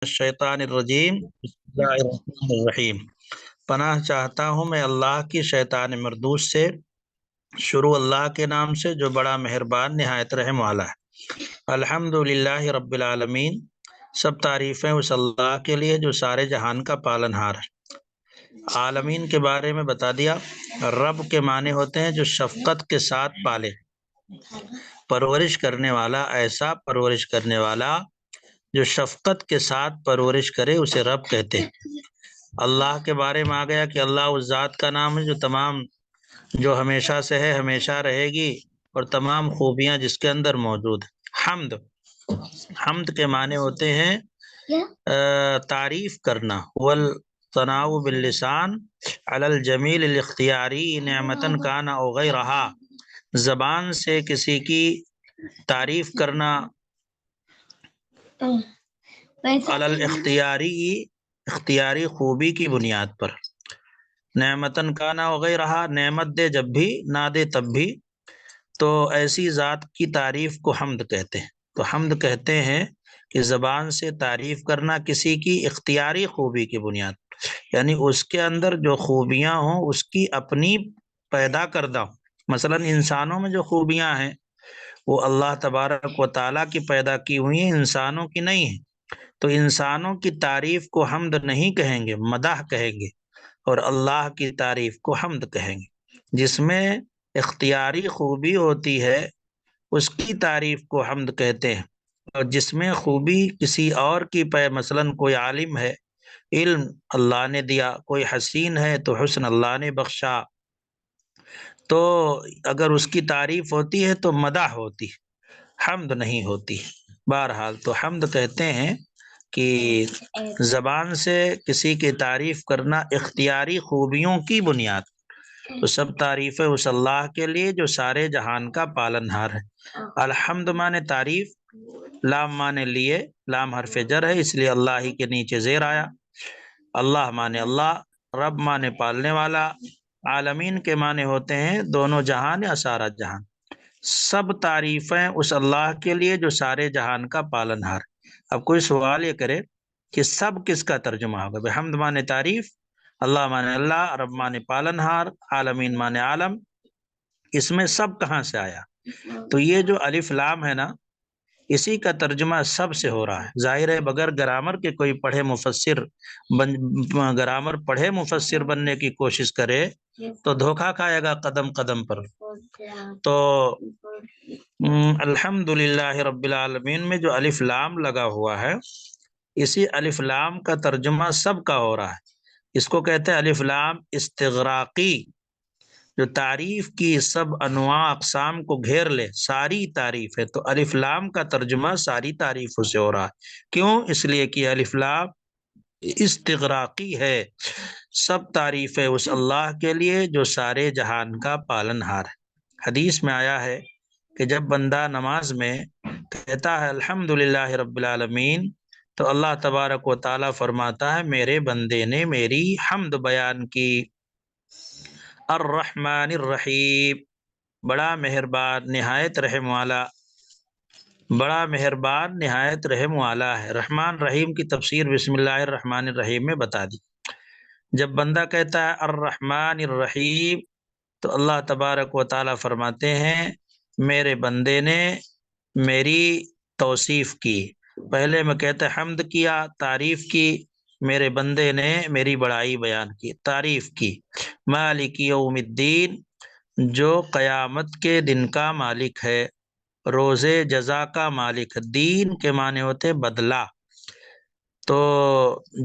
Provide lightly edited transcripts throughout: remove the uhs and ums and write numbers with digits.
الشیطان الرجیم بسم اللہ الرحمن الرحیم۔ پناہ چاہتا ہوں میں اللہ کی شیطان مردود سے۔ شروع اللہ کے نام سے جو بڑا مہربان نہایت رحم والا ہے۔ الحمد للہ رب العالمین، سب تعریفیں اس اللہ کے لیے جو سارے جہان کا پالن ہار ہے۔ عالمین کے بارے میں بتا دیا۔ رب کے معنی ہوتے ہیں جو شفقت کے ساتھ پالے، پرورش کرنے والا، ایسا پرورش کرنے والا جو شفقت کے ساتھ پرورش کرے اسے رب کہتے ہیں۔ اللہ کے بارے میں آ گیا کہ اللہ اس ذات کا نام ہے جو تمام، جو ہمیشہ سے ہے، ہمیشہ رہے گی، اور تمام خوبیاں جس کے اندر موجود ہیں۔ حمد، حمد کے معنی ہوتے ہیں تعریف کرنا، والثناء باللسان علی الجمیل الاختیاری نعمتن کان او غیرہا، زبان سے کسی کی تعریف کرنا علی الاختیاری، اختیاری خوبی کی بنیاد پر، نعمتن کانا وغیرہ، نعمت دے جب بھی، نہ دے تب بھی، تو ایسی ذات کی تعریف کو حمد کہتے ہیں۔ تو حمد کہتے ہیں کہ زبان سے تعریف کرنا کسی کی اختیاری خوبی کی بنیاد پر، یعنی اس کے اندر جو خوبیاں ہوں اس کی اپنی پیدا کردہ ہوں۔ مثلا انسانوں میں جو خوبیاں ہیں وہ اللہ تبارک و تعالیٰ کی پیدا کی ہوئی ہیں، انسانوں کی نہیں ہیں۔ تو انسانوں کی تعریف کو حمد نہیں کہیں گے، مدح کہیں گے، اور اللہ کی تعریف کو حمد کہیں گے۔ جس میں اختیاری خوبی ہوتی ہے اس کی تعریف کو حمد کہتے ہیں، اور جس میں خوبی کسی اور کی مثلا کوئی عالم ہے، علم اللہ نے دیا، کوئی حسین ہے تو حسن اللہ نے بخشا، تو اگر اس کی تعریف ہوتی ہے تو مدح ہوتی ہے، حمد نہیں ہوتی۔ بہرحال تو حمد کہتے ہیں کہ زبان سے کسی کی تعریف کرنا اختیاری خوبیوں کی بنیاد، تو سب تعریفیں اس اللہ کے لیے جو سارے جہان کا پالن ہار ہے۔ الحمد مانے تعریف، لام مانے لیے، لام حرف جر ہے اس لیے اللہ ہی کے نیچے زیر آیا۔ اللہ مانے اللہ، رب مانے پالنے والا، عالمین کے معنی ہوتے ہیں دونوں جہان یا سارا جہان۔ سب تعریفیں اس اللہ کے لیے جو سارے جہان کا پالن ہار۔ اب کوئی سوال یہ کرے کہ سب کس کا ترجمہ ہوگا؟ بھائی حمد مانے تعریف، اللہ مانے اللہ، رب مانے پالن ہار، عالمین مانے عالم، اس میں سب کہاں سے آیا؟ تو یہ جو الف لام ہے نا، اسی کا ترجمہ سب سے ہو رہا ہے۔ ظاہر ہے بغیر گرامر کے کوئی پڑھے مفسر گرامر پڑھے مفسر بننے کی کوشش کرے تو دھوکہ کھائے گا قدم قدم پر۔ تو الحمدللہ رب العالمین میں جو الف لام لگا ہوا ہے، اسی الف لام کا ترجمہ سب کا ہو رہا ہے۔ اس کو کہتے ہیں الف لام استغراقی، جو تعریف کی سب انواع اقسام کو گھیر لے، ساری تعریف ہے۔ تو الف لام کا ترجمہ ساری تعریفوں سے ہو رہا ہے۔ کیوں؟ اس لیے کہ الف لام استغراقی ہے، سب تعریف ہے اس اللہ کے لیے جو سارے جہان کا پالن ہار ہے۔ حدیث میں آیا ہے کہ جب بندہ نماز میں کہتا ہے الحمدللہ رب العالمین، تو اللہ تبارک و تعالیٰ فرماتا ہے میرے بندے نے میری حمد بیان کی۔ الرحمن الرحیم، بڑا مہربان نہایت رحم والا، بڑا مہربان نہایت رحم والا ہے۔ رحمان رحیم کی تفسیر بسم اللہ الرحمن الرحیم میں بتا دی۔ جب بندہ کہتا ہے الرحمن الرحیم تو اللہ تبارک و تعالیٰ فرماتے ہیں میرے بندے نے میری توصیف کی۔ پہلے میں کہتا ہے حمد کیا، تعریف کی، میرے بندے نے میری بڑائی بیان کی، تعریف کی۔ مالک یوم الدین، جو قیامت کے دن کا مالک ہے، روز جزا کا مالک۔ دین کے معنی ہوتے بدلہ، تو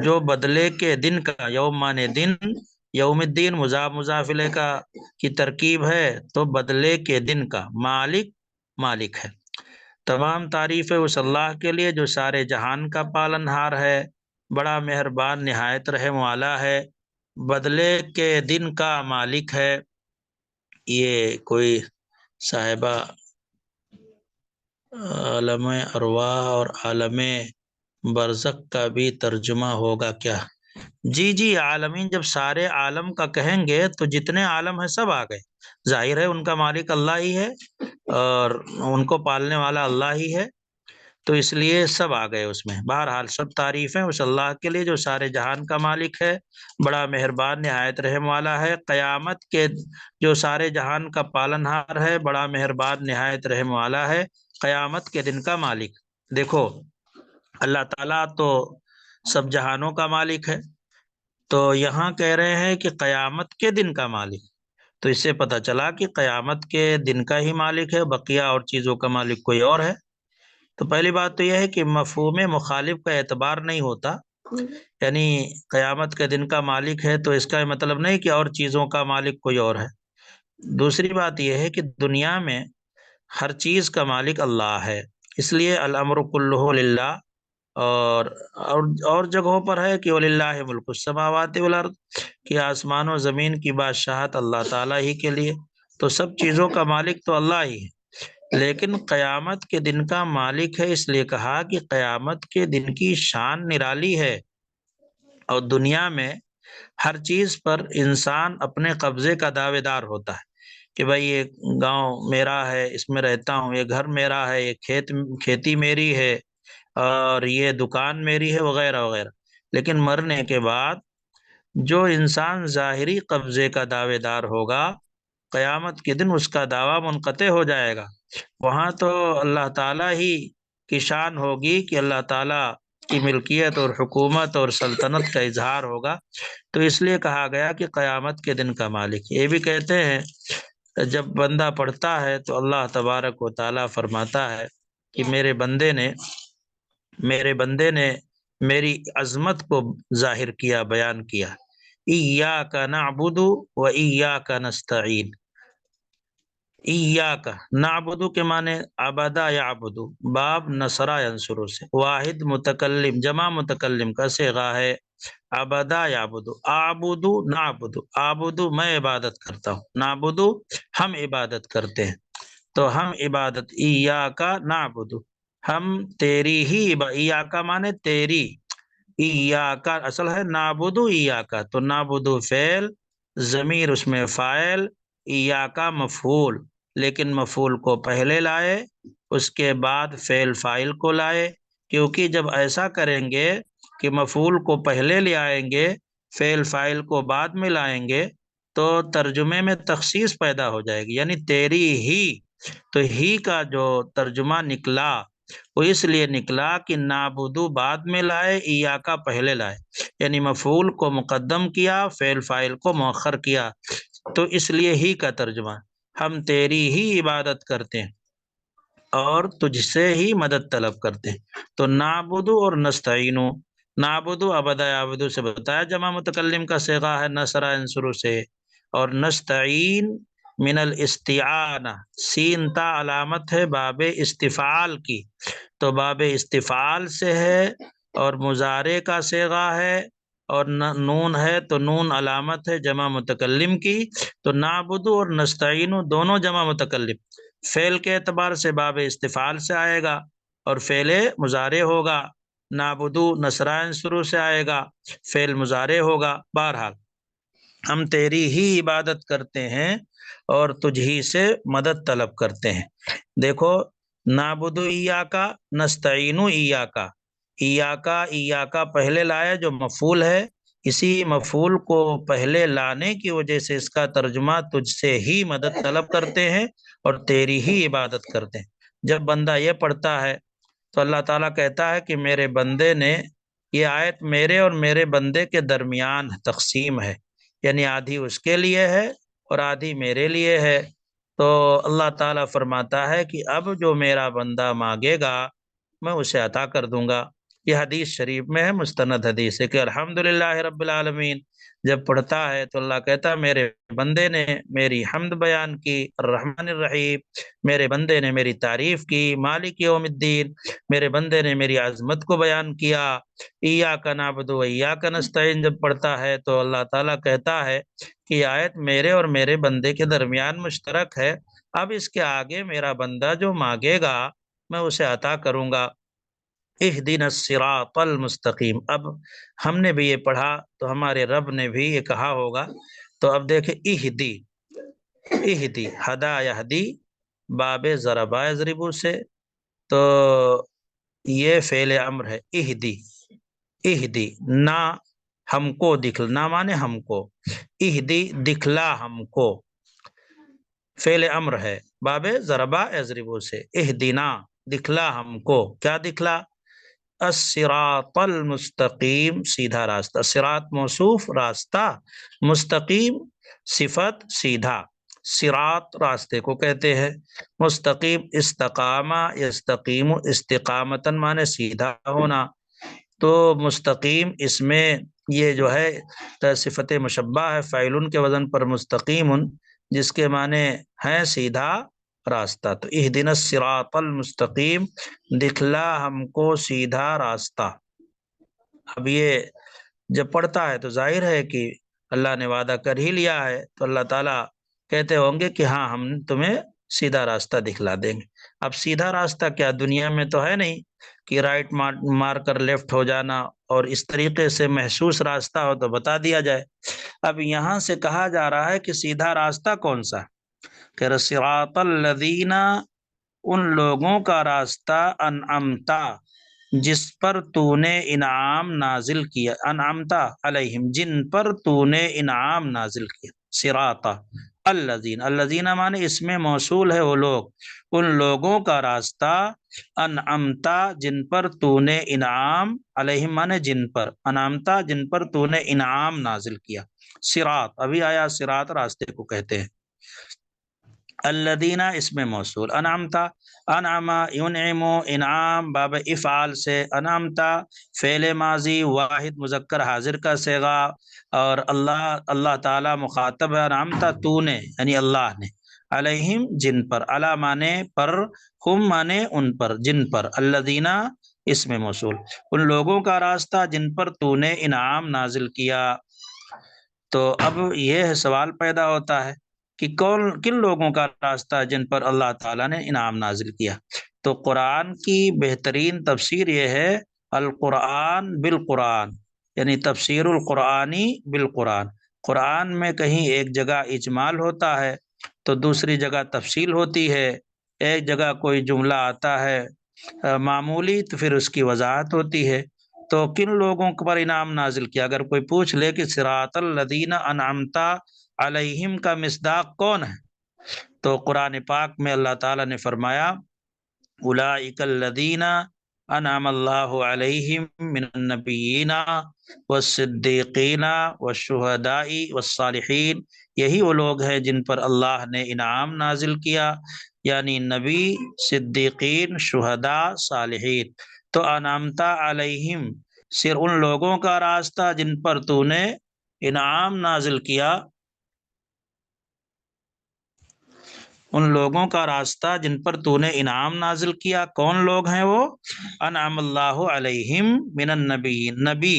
جو بدلے کے دن کا، یوم مانے دن، یوم الدین مضاف مضاف الیہ کا کی ترکیب ہے، تو بدلے کے دن کا مالک مالک ہے۔ تمام تعریفیں اس اللہ کے لیے جو سارے جہان کا پالن ہار ہے، بڑا مہربان نہایت رحم والا ہے، بدلے کے دن کا مالک ہے۔ یہ کوئی صاحبہ عالم ارواح اور عالم برزخ کا بھی ترجمہ ہوگا کیا؟ جی عالمین جب سارے عالم کا کہیں گے تو جتنے عالم ہیں سب آ گئے۔ ظاہر ہے ان کا مالک اللہ ہی ہے اور ان کو پالنے والا اللہ ہی ہے۔ تو اس لیے سب آ گئے اس میں۔ بہرحال سب تعریفیں اس اللہ کے لیے جو سارے جہان کا مالک ہے، بڑا مہربان نہایت رحم والا ہے۔ قیامت کے جو سارے جہان کا پالنہار ہے، بڑا مہربان نہایت رحم والا ہے، قیامت کے دن کا مالک۔ دیکھو اللہ تعالیٰ تو سب جہانوں کا مالک ہے، تو یہاں کہہ رہے ہیں کہ قیامت کے دن کا مالک، تو اس سے پتہ چلا کہ قیامت کے دن کا ہی مالک ہے، بقیہ اور چیزوں کا مالک کوئی اور ہے۔ تو پہلی بات تو یہ ہے کہ مفہوم مخالف کا اعتبار نہیں ہوتا، یعنی قیامت کے دن کا مالک ہے تو اس کا مطلب نہیں کہ اور چیزوں کا مالک کوئی اور ہے۔ دوسری بات یہ ہے کہ دنیا میں ہر چیز کا مالک اللہ ہے، اس لیے الامر کلہ للہ، اور جگہوں پر ہے کہ وَلِلَّهِ مُلْكُ السَّمَاوَاتِ وَالْأَرْضِ، کہ آسمان و زمین کی بادشاہت اللہ تعالیٰ ہی کے لیے، تو سب چیزوں کا مالک تو اللہ ہی ہے۔ لیکن قیامت کے دن کا مالک ہے اس لیے کہا کہ قیامت کے دن کی شان نرالی ہے، اور دنیا میں ہر چیز پر انسان اپنے قبضے کا دعوے دار ہوتا ہے کہ بھائی یہ گاؤں میرا ہے، اس میں رہتا ہوں، یہ گھر میرا ہے، یہ کھیتی میری ہے، اور یہ دکان میری ہے، وغیرہ وغیرہ۔ لیکن مرنے کے بعد جو انسان ظاہری قبضے کا دعوے دار ہوگا، قیامت کے دن اس کا دعویٰ منقطع ہو جائے گا۔ وہاں تو اللہ تعالیٰ ہی کی شان ہوگی کہ اللہ تعالیٰ کی ملکیت اور حکومت اور سلطنت کا اظہار ہوگا، تو اس لیے کہا گیا کہ قیامت کے دن کا مالک۔ یہ بھی کہتے ہیں جب بندہ پڑھتا ہے تو اللہ تبارک و تعالیٰ فرماتا ہے کہ میرے بندے نے میری عظمت کو ظاہر کیا، بیان کیا۔ ایاک نعبد و ایاک نستعین۔ ایاک نعبد کے معنی عبدا یعبد، باب نصرہ ینصر سے، واحد متکلم جمع متکلم کا صیغہ ہے، عبدا یعبد، اعبد نعبد، اعبد میں عبادت کرتا ہوں، نعبد ہم عبادت کرتے ہیں، تو ہم عبادت، ایاک نعبد ہم تیری ہی، ایاک مانے تیری، ایاک اصل ہے نعبد ایاک، تو نعبد فعل، ضمیر اس میں فاعل، ایاک مفعول، لیکن مفعول کو پہلے لائے، اس کے بعد فعل فاعل کو لائے، کیونکہ جب ایسا کریں گے کہ مفعول کو پہلے لے آئیں گے، فعل فاعل کو بعد میں لائیں گے، تو ترجمے میں تخصیص پیدا ہو جائے گی، یعنی تیری ہی، تو ہی کا جو ترجمہ نکلا وہ اس لیے نکلا کہ نعبدو بعد میں لائے، ایاکا پہلے لائے، یعنی مفعول کو مقدم کیا، فعل فاعل کو مؤخر کیا، تو اس لیے ہی کا ترجمہ، ہم تیری ہی عبادت کرتے ہیں اور تجھ سے ہی مدد طلب کرتے ہیں۔ تو نعبدو اور نستعینو، نعبدو عبدا یعبدو سے بتایا جمع متکلم کا صیغہ ہے، نصرہ ینصرو سے، اور نستعین من الاستعانہ، سین تا علامت ہے باب استفعال کی، تو باب استفعال سے ہے، اور مضارع کا صیغہ ہے، اور نون ہے تو نون علامت ہے جمع متکلم کی، تو نعبدو اور نستعینو دونوں جمع متکلم، فعل کے اعتبار سے باب استفعال سے آئے گا اور فعل مضارع ہوگا، نعبدو نصرہ ینصرو سے آئے گا، فعل مضارع ہوگا۔ بہرحال ہم تیری ہی عبادت کرتے ہیں اور تجھ ہی سے مدد طلب کرتے ہیں۔ دیکھو نعبد ایاکا، نستعین ایاکا، ایاکا ایاکا پہلے لایا جو مفعول ہے، اسی مفعول کو پہلے لانے کی وجہ سے اس کا ترجمہ تجھ سے ہی مدد طلب کرتے ہیں اور تیری ہی عبادت کرتے ہیں۔ جب بندہ یہ پڑھتا ہے تو اللہ تعالیٰ کہتا ہے کہ میرے بندے نے، یہ آیت میرے اور میرے بندے کے درمیان تقسیم ہے، یعنی آدھی اس کے لیے ہے اور آدھی میرے لیے ہے۔ تو اللہ تعالیٰ فرماتا ہے کہ اب جو میرا بندہ مانگے گا میں اسے عطا کر دوں گا۔ یہ حدیث شریف میں ہے، مستند حدیث ہے کہ الحمدللہ رب العالمین جب پڑھتا ہے تو اللہ کہتا ہے میرے بندے نے میری حمد بیان کی، الرحمن الرحیم، میرے بندے نے میری تعریف کی، مالک یوم الدین، میرے بندے نے میری عظمت کو بیان کیا، ایاک نعبد و ایاک نستعین جب پڑھتا ہے تو اللہ تعالیٰ کہتا ہے کہ یہ آیت میرے اور میرے بندے کے درمیان مشترک ہے، اب اس کے آگے میرا بندہ جو مانگے گا میں اسے عطا کروں گا۔ اہدنا الصراط المستقیم، اب ہم نے بھی یہ پڑھا تو ہمارے رب نے بھی یہ کہا ہوگا، تو اب دیکھیں اہدی، اہدی ہدا یہدی، باب ضربا یضربو سے، تو یہ فعل امر ہے، اہدی، اہدی نہ ہم کو دکھلا، مانے ہم کو، اہدی دکھلا ہم کو، فعل امر ہے باب ضربا یضربو سے، اہدنا دکھلا ہم کو، کیا دکھلا؟ الصراط المستقیم، سیدھا راستہ، صراط موصوف راستہ، مستقیم صفت سیدھا، صراط راستے کو کہتے ہیں، مستقیم استقامہ یستقیم استقامتن مانے سیدھا ہونا، تو مستقیم اس میں یہ جو ہے صفت مشبہ ہے، فاعل کے وزن پر مستقیم، جس کے معنی ہے سیدھا راستہ، تو اہدنا الصراط المستقیم، دکھلا ہم کو سیدھا راستہ۔ اب یہ جب پڑھتا ہے تو ظاہر ہے کہ اللہ نے وعدہ کر ہی لیا ہے، تو اللہ تعالیٰ کہتے ہوں گے کہ ہاں ہم تمہیں سیدھا راستہ دکھلا دیں گے۔ اب سیدھا راستہ کیا دنیا میں تو ہے نہیں کہ رائٹ مار کر لیفٹ ہو جانا، اور اس طریقے سے محسوس راستہ ہو تو بتا دیا جائے۔ اب یہاں سے کہا جا رہا ہے کہ سیدھا راستہ کون سا؟ کہ صراط الذین، ان لوگوں کا راستہ، انعمتا جس پر تو نے انعام نازل کیا، انعمتا علیہم جن پر تو نے انعام نازل کیا، صراط الذین، الذین مانے اس میں موصول ہے وہ لوگ، ان لوگوں کا راستہ، انعمتا جن پر تو نے انعام، علیہم مانے جن پر، انعمتا جن پر تو نے انعام نازل کیا، صراط ابھی آیا، صراط راستے کو کہتے ہیں، الذین اس میں موصول، انعمتا انعم ینعم انعام باب افعال سے، انعمتا فعل ماضی واحد مذکر حاضر کا صیغہ، اور اللہ تعالی مخاطب ہے، انعمتا تو نے یعنی اللہ نے، علیہم جن پر، علی مانے پر، ہم مانے ان پر، جن پر، الذین اس میں موصول، ان لوگوں کا راستہ جن پر تو نے انعام نازل کیا۔ تو اب یہ سوال پیدا ہوتا ہے کہ کن لوگوں کا راستہ جن پر اللہ تعالیٰ نے انعام نازل کیا؟ تو قرآن کی بہترین تفسیر یہ ہے القرآن بالقرآن، یعنی تفسیر القرآنی بالقرآن، قرآن میں کہیں ایک جگہ اجمال ہوتا ہے تو دوسری جگہ تفصیل ہوتی ہے، ایک جگہ کوئی جملہ آتا ہے معمولی تو پھر اس کی وضاحت ہوتی ہے۔ تو کن لوگوں پر انعام نازل کیا؟ اگر کوئی پوچھ لے کہ صراط الذین انعمتا علیہم کا مصداق کون ہے، تو قرآن پاک میں اللہ تعالیٰ نے فرمایا اولئک الذین انعم اللہ علیہم من النبیین والصدیقین والشہداء والصالحین، یہی وہ لوگ ہیں جن پر اللہ نے انعام نازل کیا، یعنی نبی، صدیقین، شہداء، صالحین۔ تو انعمتا علیہم صرف ان لوگوں کا راستہ جن پر تو نے انعام نازل کیا، ان لوگوں کا راستہ جن پر تو نے انعام نازل کیا، کون لوگ ہیں وہ؟ انعم اللہ علیہم من النبیین، نبی،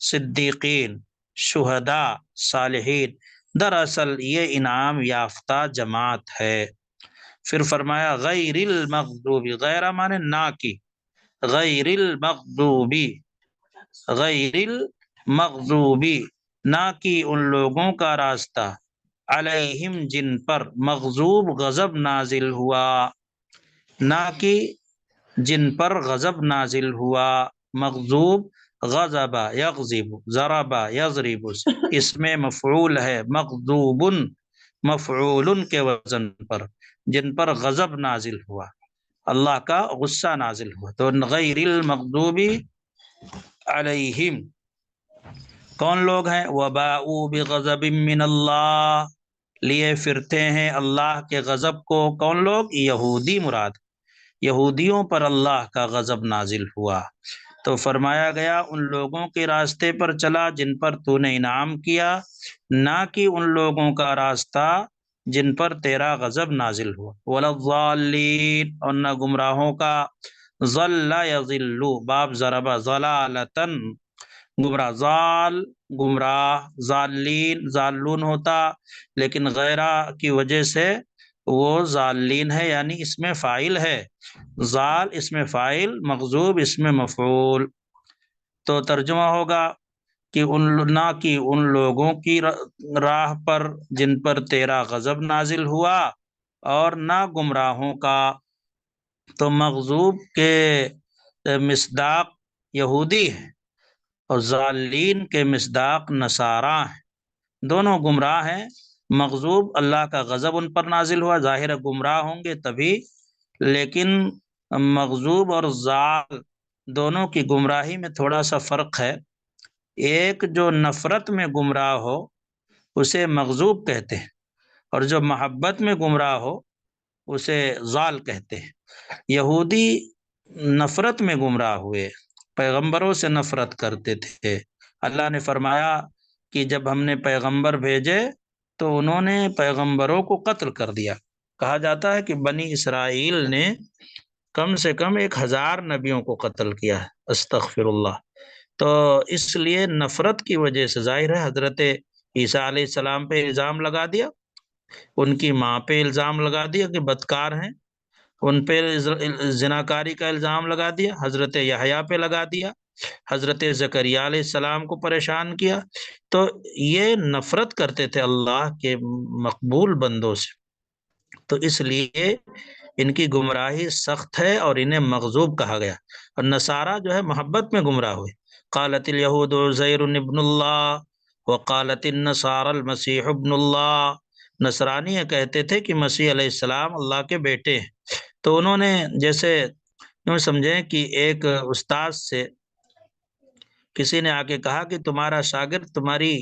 صدیقین، شہداء، صالحین، دراصل یہ انعام یافتہ جماعت ہے۔ پھر فرمایا غیر المغضوب، غیر مانے نہ کی، غیر المغضوبی، غیر المغضوبی نہ کی ان لوگوں کا راستہ، علیہم جن پر، مغضوب غضب نازل ہوا، نہ کی جن پر غضب نازل ہوا، مغضوب غضب یغضب، ضرب یضرب، اس میں مفعول ہے، مغضوب مفعول کے وزن پر، جن پر غضب نازل ہوا، اللہ کا غصہ نازل ہوا، تو غیر المغضوبی علیہم کون لوگ ہیں؟ وباؤوا بغضب من اللہ، لیے پھرتے ہیں اللہ کے غضب کو، کون لوگ؟ یہودی مراد، یہودیوں پر اللہ کا غضب نازل ہوا، تو فرمایا گیا ان لوگوں کے راستے پر چلا جن پر تو نے انعام کیا، نہ کہ ان لوگوں کا راستہ جن پر تیرا غضب نازل ہوا، ولا الضالین اور نہ گمراہوں کا، ضل یضل باب ضرب ضلالتن، گمراہ، ضال گمراہ، ضالین ضالون ہوتا لیکن غیرہ کی وجہ سے وہ ضالین ہے، یعنی اس میں فاعل ہے، ضال اس میں فاعل، مغضوب اس میں مفعول، تو ترجمہ ہوگا کہ نہ کہ ان لوگوں کی راہ پر جن پر تیرا غضب نازل ہوا، اور نہ گمراہوں کا، تو مغضوب کے مصداق یہودی ہیں اور ضالین کے مصداق نصارہ ہیں، دونوں گمراہ ہیں۔ مغضوب اللہ کا غضب ان پر نازل ہوا، ظاہر گمراہ ہوں گے تبھی، لیکن مغضوب اور ضال دونوں کی گمراہی میں تھوڑا سا فرق ہے۔ ایک جو نفرت میں گمراہ ہو اسے مغضوب کہتے ہیں، اور جو محبت میں گمراہ ہو اسے ضال کہتے ہیں۔ یہودی نفرت میں گمراہ ہوئے، پیغمبروں سے نفرت کرتے تھے۔ اللہ نے فرمایا کہ جب ہم نے پیغمبر بھیجے تو انہوں نے پیغمبروں کو قتل کر دیا۔ کہا جاتا ہے کہ بنی اسرائیل نے کم سے کم 1000 نبیوں کو قتل کیا ہے، استغفر اللہ۔ تو اس لیے نفرت کی وجہ سے ظاہر ہے حضرت عیسیٰ علیہ السلام پہ الزام لگا دیا، ان کی ماں پہ الزام لگا دیا کہ بدکار ہیں، ان پہ زناکاری کا الزام لگا دیا، حضرت یحییٰ پہ لگا دیا، حضرت زکریا علیہ السلام کو پریشان کیا۔ تو یہ نفرت کرتے تھے اللہ کے مقبول بندوں سے، تو اس لیے ان کی گمراہی سخت ہے اور انہیں مغضوب کہا گیا۔ اور نصارہ جو ہے محبت میں گمراہ ہوئے۔ قالت الیہود عزیر ابن اللہ وقالت النصارى المسیح ابن اللہ، نصرانی یہ کہتے تھے کہ مسیح علیہ السلام اللہ کے بیٹے ہیں۔ تو انہوں نے جیسے یوں سمجھیں کہ ایک استاد سے کسی نے آ کے کہا کہ تمہارا شاگرد تمہاری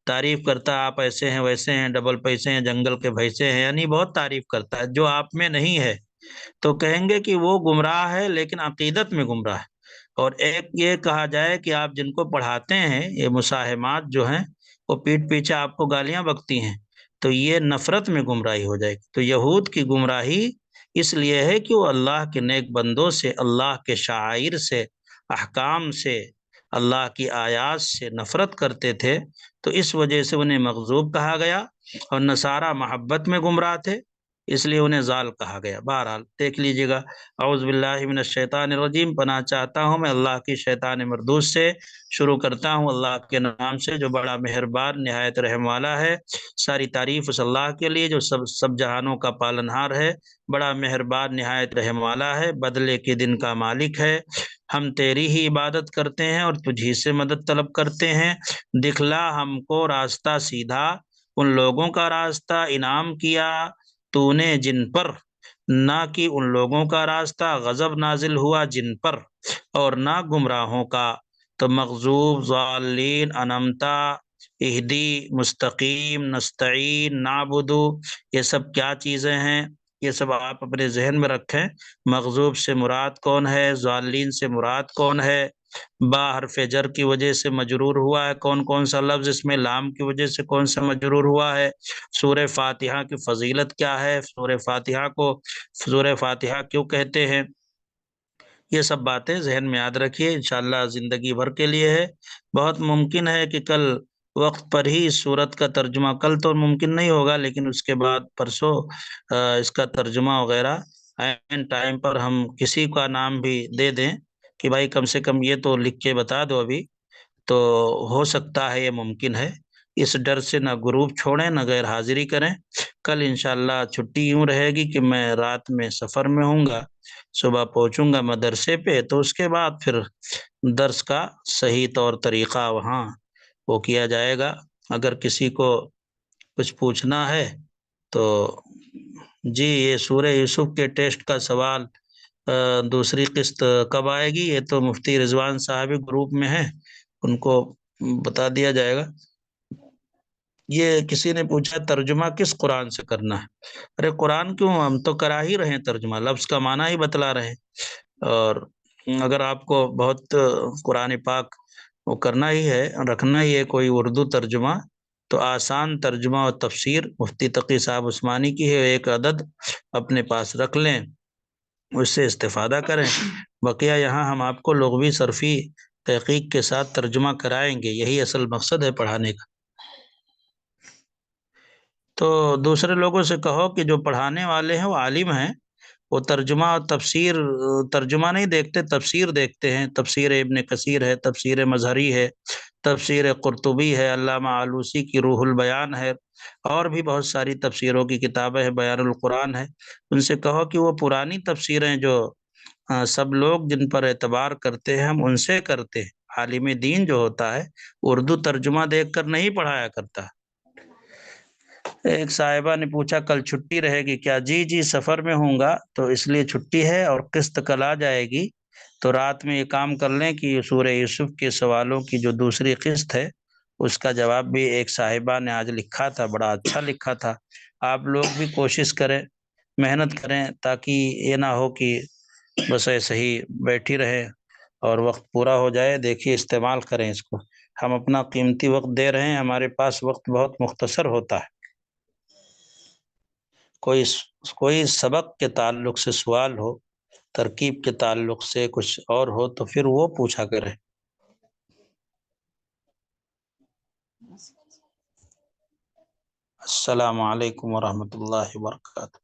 تعریف کرتا ہے، آپ ایسے ہیں ویسے ہیں، ڈبل پیسے ہیں، جنگل کے بھیسے ہیں، یعنی بہت تعریف کرتا ہے، جو آپ میں نہیں ہے، تو کہیں گے کہ وہ گمراہ ہے لیکن عقیدت میں گمراہ ہے۔ اور ایک یہ کہا جائے کہ آپ جن کو پڑھاتے ہیں، یہ مساہمات جو ہیں وہ پیٹھ پیچھے آپ کو گالیاں بکتی ہیں، تو یہ نفرت میں گمراہی ہو جائے گی۔ تو یہود کی گمراہی اس لیے ہے کہ وہ اللہ کے نیک بندوں سے، اللہ کے شعائر سے، احکام سے، اللہ کی آیات سے نفرت کرتے تھے، تو اس وجہ سے انہیں مغضوب کہا گیا۔ اور نصارہ محبت میں گمراہ تھے، اس لیے انہیں ضال کہا گیا۔ بہرحال دیکھ لیجیے گا۔ اعوذ باللہ من الشیطان الرجیم، پناہ چاہتا ہوں میں اللہ کی شیطان مردود سے۔ شروع کرتا ہوں اللہ کے نام سے جو بڑا مہربان نہایت رحم والا ہے۔ ساری تعریف اس اللہ کے لیے جو سب جہانوں کا پالنہار ہے، بڑا مہربان نہایت رحم والا ہے، بدلے کے دن کا مالک ہے۔ ہم تیری ہی عبادت کرتے ہیں اور تجھی سے مدد طلب کرتے ہیں۔ دکھلا ہم کو راستہ سیدھا، ان لوگوں کا راستہ انعام کیا تو نے جن پر، نہ کہ ان لوگوں کا راستہ غضب نازل ہوا جن پر، اور نہ گمراہوں کا۔ تو مغضوب، ضالین، انمتا، اہدی، مستقیم، نستعین، نعبدو، یہ سب کیا چیزیں ہیں؟ یہ سب آپ اپنے ذہن میں رکھیں۔ مغضوب سے مراد کون ہے، ضالین سے مراد کون ہے، با حرف جر کی وجہ سے مجرور ہوا ہے کون کون سا لفظ، اس میں لام کی وجہ سے کون سا مجرور ہوا ہے، سورہ فاتحہ کی فضیلت کیا ہے، سورہ فاتحہ کو سورہ فاتحہ کیوں کہتے ہیں، یہ سب باتیں ذہن میں یاد رکھیے، انشاءاللہ زندگی بھر کے لیے ہے۔ بہت ممکن ہے کہ کل وقت پر ہی اس صورت کا ترجمہ، کل تو ممکن نہیں ہوگا لیکن اس کے بعد پرسوں اس کا ترجمہ وغیرہ این ٹائم پر ہم کسی کا نام بھی دے دیں کہ بھائی کم سے کم یہ تو لکھ کے بتا دو ابھی، تو ہو سکتا ہے، یہ ممکن ہے۔ اس ڈر سے نہ گروپ چھوڑیں نہ غیر حاضری کریں۔ کل انشاءاللہ چھٹی یوں رہے گی کہ میں رات میں سفر میں ہوں گا، صبح پہنچوں گا مدرسے پہ، تو اس کے بعد پھر درس کا صحیح طور طریقہ وہاں وہ کیا جائے گا۔ اگر کسی کو کچھ پوچھنا ہے تو جی، یہ سورہ یوسف کے ٹیسٹ کا سوال دوسری قسط کب آئے گی، یہ تو مفتی رضوان صاحب گروپ میں ہیں، ان کو بتا دیا جائے گا۔ یہ کسی نے پوچھا ترجمہ کس قرآن سے کرنا ہے؟ ارے قرآن کیوں، ہم تو کرا ہی رہے ہیں ترجمہ، لفظ کا معنی ہی بتلا رہے ہیں۔ اور اگر آپ کو بہت قرآن پاک وہ کرنا ہی ہے، رکھنا ہی ہے کوئی اردو ترجمہ، تو آسان ترجمہ اور تفسیر مفتی تقی صاحب عثمانی کی ہے، ایک عدد اپنے پاس رکھ لیں، اس سے استفادہ کریں۔ بقیہ یہاں ہم آپ کو لغوی صرفی تحقیق کے ساتھ ترجمہ کرائیں گے، یہی اصل مقصد ہے پڑھانے کا۔ تو دوسرے لوگوں سے کہو کہ جو پڑھانے والے ہیں وہ عالم ہیں، وہ ترجمہ اور تفسیر، ترجمہ نہیں دیکھتے، تفسیر دیکھتے ہیں۔ تفسیر ابن کثیر ہے، تفسیر مظہری ہے، تفسیر قرطبی ہے، علامہ آلوسی کی روح البیان ہے، اور بھی بہت ساری تفسیروں کی کتابیں ہیں، بیان القرآن ہے۔ ان سے کہو کہ وہ پرانی تفسیریں جو سب لوگ جن پر اعتبار کرتے ہیں ہم ان سے کرتے ہیں، عالم دین جو ہوتا ہے اردو ترجمہ دیکھ کر نہیں پڑھایا کرتا۔ ایک صاحبہ نے پوچھا کل چھٹی رہے گی کیا؟ جی جی سفر میں ہوں گا تو اس لیے چھٹی ہے، اور قسط کل آ جائے گی تو رات میں یہ کام کر لیں کہ سورہ یوسف کے سوالوں کی جو دوسری قسط ہے اس کا جواب بھی ایک صاحبہ نے آج لکھا تھا، بڑا اچھا لکھا تھا۔ آپ لوگ بھی کوشش کریں، محنت کریں، تاکہ یہ نہ ہو کہ بس ایسے ہی بیٹھی رہے اور وقت پورا ہو جائے۔ دیکھیے استعمال کریں اس کو، ہم اپنا قیمتی وقت دے رہے ہیں، ہمارے پاس وقت بہت مختصر ہوتا ہے۔ کوئی سبق کے تعلق سے سوال ہو، ترکیب کے تعلق سے کچھ اور ہو تو پھر وہ پوچھا کرے۔ السلام علیکم ورحمۃ اللہ وبرکاتہ۔